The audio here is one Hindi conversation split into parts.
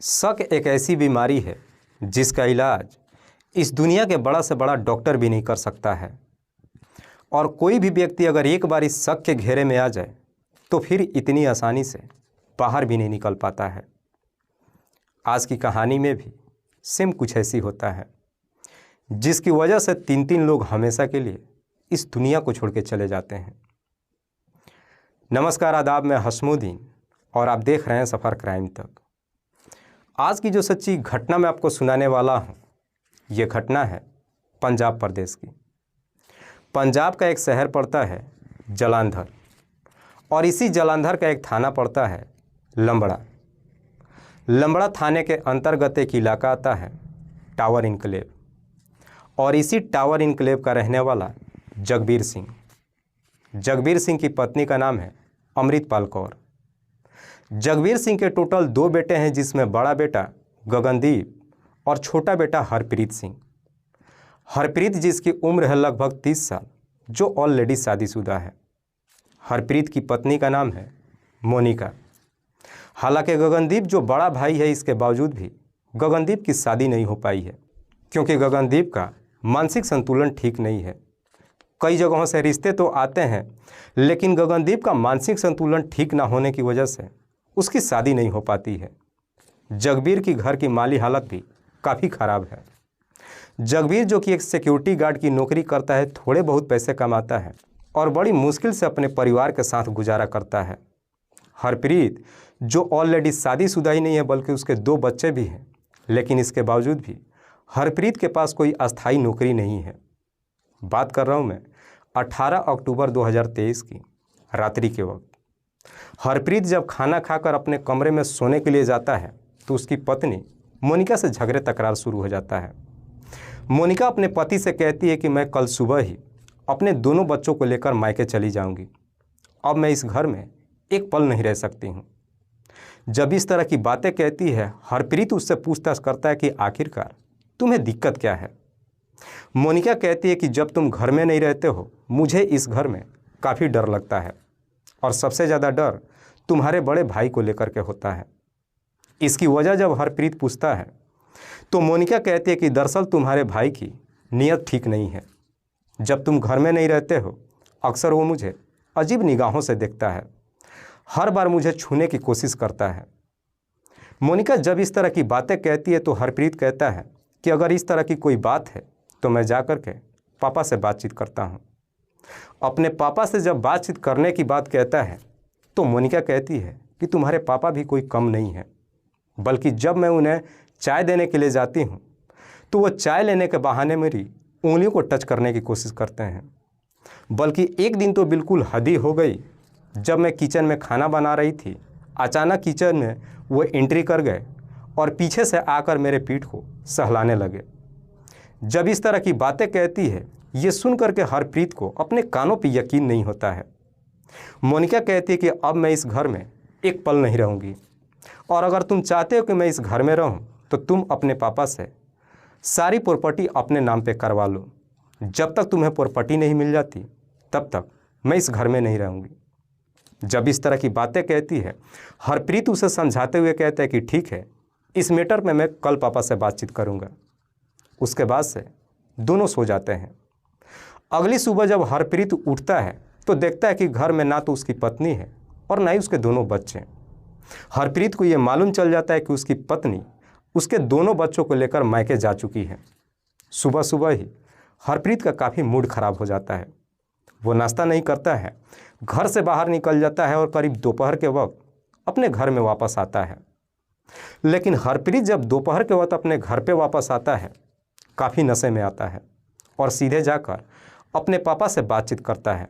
शक एक ऐसी बीमारी है जिसका इलाज इस दुनिया के बड़ा से बड़ा डॉक्टर भी नहीं कर सकता है। और कोई भी व्यक्ति अगर एक बार इस शक के घेरे में आ जाए तो फिर इतनी आसानी से बाहर भी नहीं निकल पाता है। आज की कहानी में भी सेम कुछ ऐसी होता है, जिसकी वजह से तीन तीन लोग हमेशा के लिए इस दुनिया को छोड़ के चले जाते हैं। नमस्कार, आदाब, मैं हसमुद्दीन और आप देख रहे हैं सफ़र क्राइम तक। आज की जो सच्ची घटना मैं आपको सुनाने वाला हूँ, ये घटना है पंजाब प्रदेश की। पंजाब का एक शहर पड़ता है जालंधर, और इसी जालंधर का एक थाना पड़ता है लंबड़ा। लंबड़ा थाने के अंतर्गत एक इलाका आता है टावर इनक्लेव, और इसी टावर इनक्लेव का रहने वाला जगबीर सिंह। जगबीर सिंह की पत्नी का नाम है अमृतपाल कौर। जगबीर सिंह के टोटल 2 बेटे हैं, जिसमें बड़ा बेटा गगनदीप और छोटा बेटा हरप्रीत सिंह। हरप्रीत जिसकी उम्र है लगभग 30 साल, जो ऑलरेडी शादीशुदा है। हरप्रीत की पत्नी का नाम है मोनिका। हालांकि गगनदीप जो बड़ा भाई है, इसके बावजूद भी गगनदीप की शादी नहीं हो पाई है, क्योंकि गगनदीप का मानसिक संतुलन ठीक नहीं है। कई जगहों से रिश्ते तो आते हैं, लेकिन गगनदीप का मानसिक संतुलन ठीक ना होने की वजह से उसकी शादी नहीं हो पाती है। जगबीर की घर की माली हालत भी काफ़ी ख़राब है। जगबीर जो कि एक सिक्योरिटी गार्ड की नौकरी करता है, थोड़े बहुत पैसे कमाता है और बड़ी मुश्किल से अपने परिवार के साथ गुजारा करता है। हरप्रीत जो ऑलरेडी शादीशुदा ही नहीं है, बल्कि उसके 2 बच्चे भी हैं, लेकिन इसके बावजूद भी हरप्रीत के पास कोई अस्थायी नौकरी नहीं है। बात कर रहा हूँ मैं 18 अक्टूबर 2023 की रात्रि के वक्त। हरप्रीत जब खाना खाकर अपने कमरे में सोने के लिए जाता है तो उसकी पत्नी मोनिका से झगड़े तकरार शुरू हो जाता है। मोनिका अपने पति से कहती है कि मैं कल सुबह ही अपने दोनों बच्चों को लेकर मायके चली जाऊंगी। अब मैं इस घर में एक पल नहीं रह सकती हूँ। जब इस तरह की बातें कहती है, हरप्रीत उससे पूछताछ करता है कि आखिरकार तुम्हें दिक्कत क्या है। मोनिका कहती है कि जब तुम घर में नहीं रहते हो, मुझे इस घर में काफ़ी डर लगता है, और सबसे ज़्यादा डर तुम्हारे बड़े भाई को लेकर के होता है। इसकी वजह जब हरप्रीत पूछता है तो मोनिका कहती है कि दरअसल तुम्हारे भाई की नीयत ठीक नहीं है। जब तुम घर में नहीं रहते हो, अक्सर वो मुझे अजीब निगाहों से देखता है, हर बार मुझे छूने की कोशिश करता है। मोनिका जब इस तरह की बातें कहती है तो हरप्रीत कहता है कि अगर इस तरह की कोई बात है तो मैं जा कर के पापा से बातचीत करता हूँ। अपने पापा से जब बातचीत करने की बात कहता है तो मोनिका कहती है कि तुम्हारे पापा भी कोई कम नहीं है, बल्कि जब मैं उन्हें चाय देने के लिए जाती हूँ तो वो चाय लेने के बहाने मेरी उंगलियों को टच करने की कोशिश करते हैं। बल्कि एक दिन तो बिल्कुल हद ही हो गई, जब मैं किचन में खाना बना रही थी, अचानक किचन में वो एंट्री कर गए और पीछे से आकर मेरे पीठ को सहलाने लगे। जब इस तरह की बातें कहती है, ये सुन करके हरप्रीत को अपने कानों पर यकीन नहीं होता है। मोनिका कहती है कि अब मैं इस घर में एक पल नहीं रहूँगी, और अगर तुम चाहते हो कि मैं इस घर में रहूँ तो तुम अपने पापा से सारी प्रॉपर्टी अपने नाम पे करवा लो। जब तक तुम्हें प्रॉपर्टी नहीं मिल जाती तब तक मैं इस घर में नहीं रहूँगी। जब इस तरह की बातें कहती है, हरप्रीत उसे समझाते हुए कहता है कि ठीक है, इस मैटर में मैं कल पापा से बातचीत करूँगा। उसके बाद से दोनों सो जाते हैं। अगली सुबह जब हरप्रीत उठता है तो देखता है कि घर में ना तो उसकी पत्नी है और ना ही उसके दोनों बच्चे। हरप्रीत को ये मालूम चल जाता है कि उसकी पत्नी उसके दोनों बच्चों को लेकर मायके जा चुकी है। सुबह सुबह ही हरप्रीत का काफ़ी मूड खराब हो जाता है। वो नाश्ता नहीं करता है, घर से बाहर निकल जाता है और करीब दोपहर के वक्त अपने घर में वापस आता है। लेकिन हरप्रीत जब दोपहर के वक्त अपने घर पे वापस आता है, काफ़ी नशे में आता है और सीधे जाकर अपने पापा से बातचीत करता है।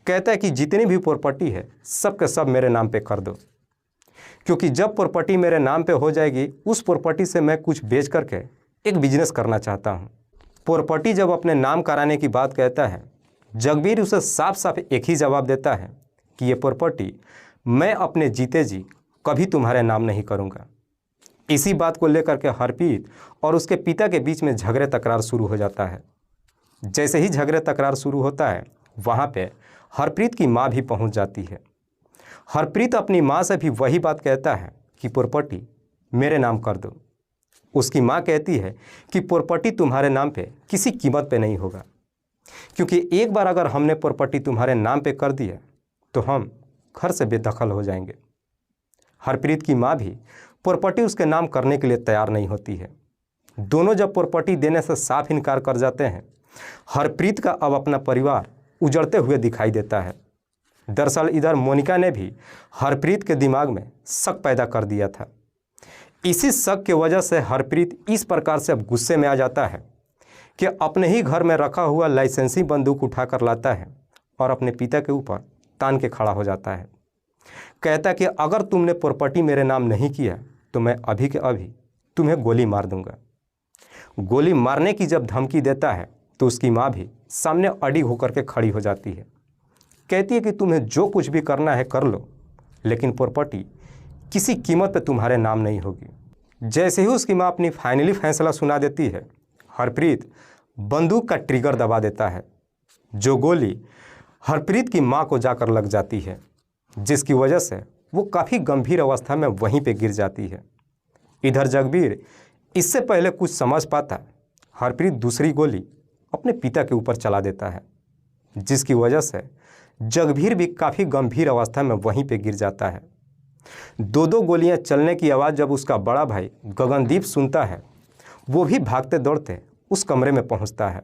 कहता है कि जितनी भी प्रॉपर्टी है सब के सब मेरे नाम पे कर दो, क्योंकि जब प्रॉपर्टी मेरे नाम पे हो जाएगी, उस प्रॉपर्टी से मैं कुछ बेच करके एक बिजनेस करना चाहता हूँ। प्रॉपर्टी जब अपने नाम कराने की बात कहता है, जगबीर उसे साफ साफ एक ही जवाब देता है कि ये प्रॉपर्टी मैं अपने जीते जी कभी तुम्हारे नाम नहीं करूँगा। इसी बात को लेकर के हरप्रीत और उसके पिता के बीच में झगड़े तकरार शुरू हो जाता है। जैसे ही झगड़े तकरार शुरू होता है, वहाँ पे हरप्रीत की माँ भी पहुँच जाती है। हरप्रीत अपनी माँ से भी वही बात कहता है कि प्रॉपर्टी मेरे नाम कर दो। उसकी माँ कहती है कि प्रॉपर्टी तुम्हारे नाम पे किसी कीमत पे नहीं होगा, क्योंकि एक बार अगर हमने प्रॉपर्टी तुम्हारे नाम पे कर दी है तो हम घर से बेदखल हो जाएंगे। हरप्रीत की माँ भी प्रॉपर्टी उसके नाम करने के लिए तैयार नहीं होती है। दोनों जब प्रॉपर्टी देने से साफ इनकार कर जाते हैं, हरप्रीत का अब अपना परिवार उजड़ते हुए दिखाई देता है। दरअसल इधर मोनिका ने भी हरप्रीत के दिमाग में शक पैदा कर दिया था। इसी शक की वजह से हरप्रीत इस प्रकार से अब गुस्से में आ जाता है कि अपने ही घर में रखा हुआ लाइसेंसी बंदूक उठाकर लाता है और अपने पिता के ऊपर तान के खड़ा हो जाता है। कहता है कि अगर तुमने प्रॉपर्टी मेरे नाम नहीं किया तो मैं अभी के अभी तुम्हें गोली मार दूंगा। गोली मारने की जब धमकी देता है तो उसकी माँ भी सामने अड़ी होकर के खड़ी हो जाती है। कहती है कि तुम्हें जो कुछ भी करना है कर लो, लेकिन प्रॉपर्टी किसी कीमत पे तुम्हारे नाम नहीं होगी। जैसे ही उसकी माँ अपनी फाइनली फैसला सुना देती है, हरप्रीत बंदूक का ट्रिगर दबा देता है। जो गोली हरप्रीत की माँ को जाकर लग जाती है, जिसकी वजह से वो काफ़ी गंभीर अवस्था में वहीं पे गिर जाती है। इधर जगबीर इससे पहले कुछ समझ पाता, हरप्रीत दूसरी गोली अपने पिता के ऊपर चला देता है, जिसकी वजह से जगबीर भी काफ़ी गंभीर अवस्था में वहीं पे गिर जाता है। दो दो गोलियां चलने की आवाज़ जब उसका बड़ा भाई गगनदीप सुनता है, वो भी भागते दौड़ते उस कमरे में पहुंचता है।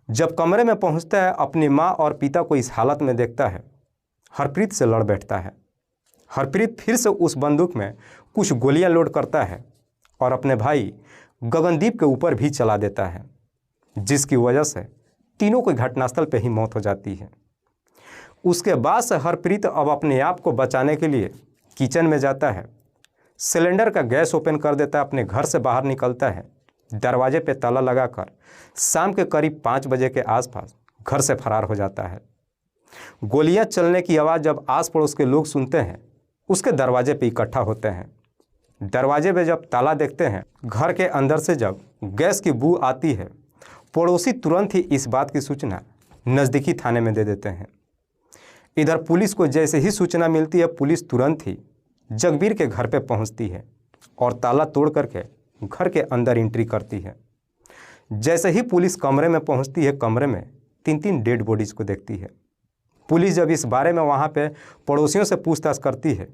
जब कमरे में पहुंचता है, अपनी माँ और पिता को इस हालत में देखता है, हरप्रीत से लड़ बैठता है। हरप्रीत फिर से उस बंदूक में कुछ गोलियां लोड करता है और अपने भाई गगनदीप के ऊपर भी चला देता है, जिसकी वजह से तीनों की घटनास्थल पर ही मौत हो जाती है। उसके बाद से हरप्रीत अब अपने आप को बचाने के लिए किचन में जाता है, सिलेंडर का गैस ओपन कर देता है, अपने घर से बाहर निकलता है, दरवाजे पे ताला लगाकर शाम के करीब 5 बजे के आसपास घर से फरार हो जाता है। गोलियां चलने की आवाज़ जब आस पड़ोस के लोग सुनते हैं, उसके दरवाजे पे इकट्ठा होते हैं। दरवाजे पे जब ताला देखते हैं, घर के अंदर से जब गैस की बू आती है, पड़ोसी तुरंत ही इस बात की सूचना नज़दीकी थाने में दे देते हैं। इधर पुलिस को जैसे ही सूचना मिलती है, पुलिस तुरंत ही जगबीर के घर पे पहुंचती है और ताला तोड़ करके घर के अंदर एंट्री करती है। जैसे ही पुलिस कमरे में पहुंचती है, कमरे में 3-3 डेड बॉडीज़ को देखती है। पुलिस जब इस बारे में वहां पे पड़ोसियों से पूछताछ करती है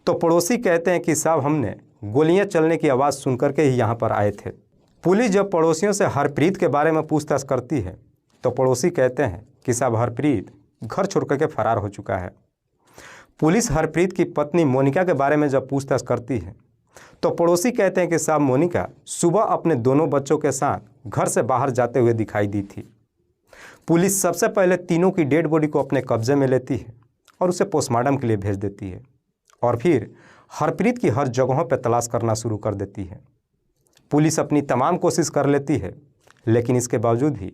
तो पड़ोसी कहते हैं कि साहब, हमने गोलियां चलने की आवाज़ सुन करके ही यहाँ पर आए थे। पुलिस जब पड़ोसियों से हरप्रीत के बारे में पूछताछ करती है तो पड़ोसी कहते हैं कि साहब, हरप्रीत घर छोड़ करके फरार हो चुका है। पुलिस हरप्रीत की पत्नी मोनिका के बारे में जब पूछताछ करती है तो पड़ोसी कहते हैं कि साहब, मोनिका सुबह अपने दोनों बच्चों के साथ घर से बाहर जाते हुए दिखाई दी थी। पुलिस सबसे पहले तीनों की डेड बॉडी को अपने कब्जे में लेती है और उसे पोस्टमार्टम के लिए भेज देती है और फिर हरप्रीत की हर जगहों पर तलाश करना शुरू कर देती है। पुलिस अपनी तमाम कोशिश कर लेती है, लेकिन इसके बावजूद भी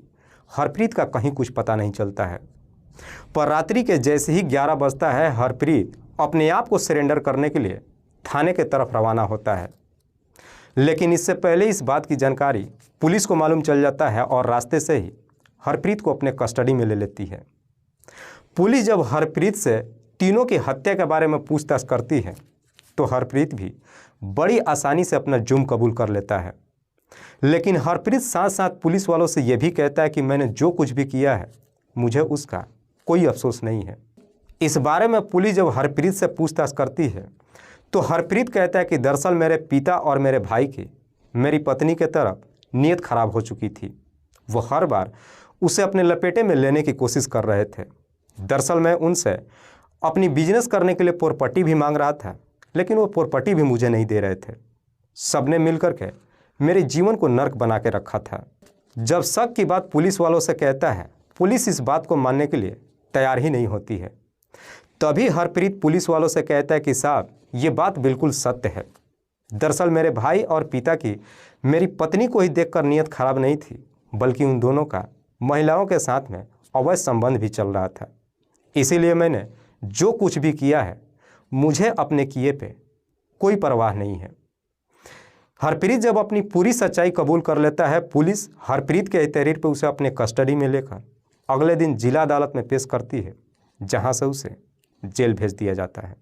हरप्रीत का कहीं कुछ पता नहीं चलता है। पर रात्रि के जैसे ही 11 बजता है, हरप्रीत अपने आप को सरेंडर करने के लिए थाने के तरफ रवाना होता है। लेकिन इससे पहले इस बात की जानकारी पुलिस को मालूम चल जाता है और रास्ते से ही हरप्रीत को अपने कस्टडी में ले लेती है। पुलिस जब हरप्रीत से तीनों की हत्या के बारे में पूछताछ करती है तो हरप्रीत भी बड़ी आसानी से अपना जुर्म कबूल कर लेता है। लेकिन हरप्रीत साथ साथ पुलिस वालों से यह भी कहता है कि मैंने जो कुछ भी किया है, मुझे उसका कोई अफसोस नहीं है। इस बारे में पुलिस जब हरप्रीत से पूछताछ करती है तो हरप्रीत कहता है कि दरअसल मेरे पिता और मेरे भाई की मेरी पत्नी के तरफ नीयत खराब हो चुकी थी। वो हर बार उसे अपने लपेटे में लेने की कोशिश कर रहे थे। दरअसल मैं उनसे अपनी बिजनेस करने के लिए प्रॉपर्टी भी मांग रहा था, लेकिन वो प्रॉपर्टी भी मुझे नहीं दे रहे थे। सबने मिलकर के मेरे जीवन को नर्क बना के रखा था। जब शक की बात पुलिस वालों से कहता है, पुलिस इस बात को मानने के लिए तैयार ही नहीं होती है। तभी हरप्रीत पुलिस वालों से कहता है कि साहब, ये बात बिल्कुल सत्य है। दरअसल मेरे भाई और पिता की मेरी पत्नी को ही देखकर नीयत खराब नहीं थी, बल्कि उन दोनों का महिलाओं के साथ में अवैध संबंध भी चल रहा था। इसीलिए मैंने जो कुछ भी किया है, मुझे अपने किए पे कोई परवाह नहीं है। हरप्रीत जब अपनी पूरी सच्चाई कबूल कर लेता है, पुलिस हरप्रीत के तहरीर पर उसे अपने कस्टडी में लेकर अगले दिन जिला अदालत में पेश करती है, जहां से उसे जेल भेज दिया जाता है।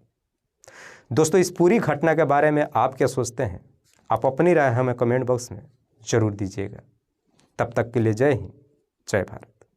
दोस्तों, इस पूरी घटना के बारे में आप क्या सोचते हैं? आप अपनी राय हमें कमेंट बॉक्स में ज़रूर दीजिएगा। तब तक के लिए जय हिंद, जय भारत।